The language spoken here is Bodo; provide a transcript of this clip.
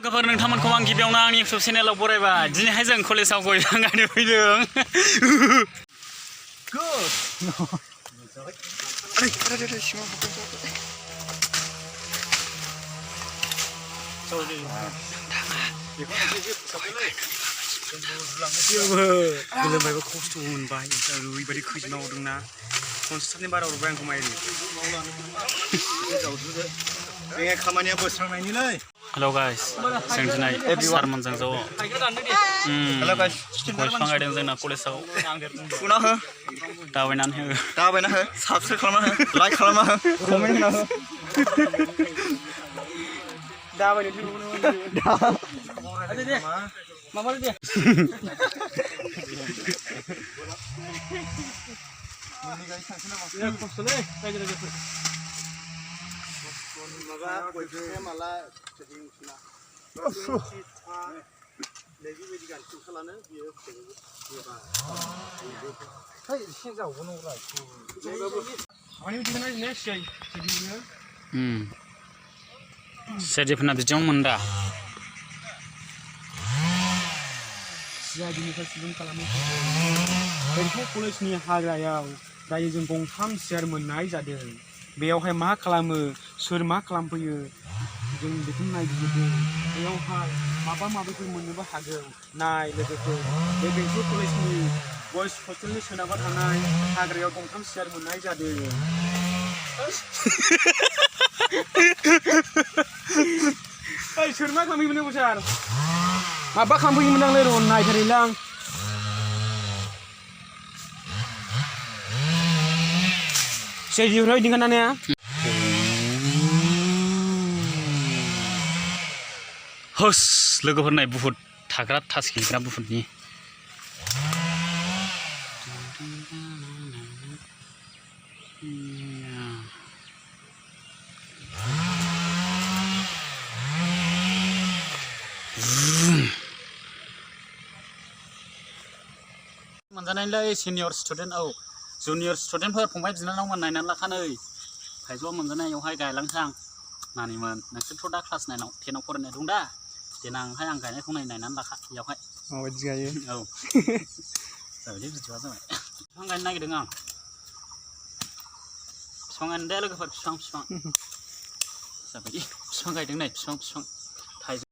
लोगोफोर नोंथांमोनखौ आं गिबियावनो आंनि इउटुब चेनेलाव बरायबाय दिनैहाय जों कलेजाव गय बिफां गायनो फैदों गोलोमबायबो खस्थ' मोनबाय ओरैबायदि खैजोमा हरदोंना खनस्टारनि बाराव रुबाय आंखौ माइरि खामानिया बोस्रांनायनिलै हेलो गाइस जों दिनै सारमोनजों ज' हेलो गाइस गय बिफां गायदों जोंना कलेजाव फुना हो दाबायनानै हो साबस्क्राइब खालामना हो लाइक खालामना हो कमेन्ट होना हो माबा दे सेदिफोरना बिदियावनो मोनदा कलेजनि हाग्रायाव दायो जों गंथाम सियार मोननाय जादों बेयावहाय मा खालामो सोर मा खालामफैयो जों बेखौ नायबिजिरदों बेयावहाय माबा माबिफोर मोननोबो हागौ नाय लोगोफोर बे बेंटल कलेजनि बयस हस्टेलनि सोनाबहा थानाय हाग्रायाव गंथाम सियार मोननाय जादों सोर मा खालामफैयोमोन सार माबा खालामफैयोमोन आंलाय र' नायथारैलां सेदिफ्राव इदिं खानाया होस लोगोफोर नाय बुहुद थाग्रा थास खिग्रा बुहुदनि मोनजानायलाय सिनियर स्टुडेन्ट जुनियर स्टुडेन्टफोर फंबाय बिनानावमोन नायनानै लाखानै थाइजौआ मोनजानायावहाय गायलांसां नानिमोन नोंसोरथ' दा क्लास 9 आव 10 आव फरायनाय दं दा देनांहाय आं गायनायखौ नायनानै लाखा बेयावहाय माबायदि गायो जाबायलै भिडिअ'आ जाबाय बिफां गायनो नागिरदों आं बिफाङानो दे लोगोफोर बिफां जाबाय बिफां गायदों नै बिफां थाइजौ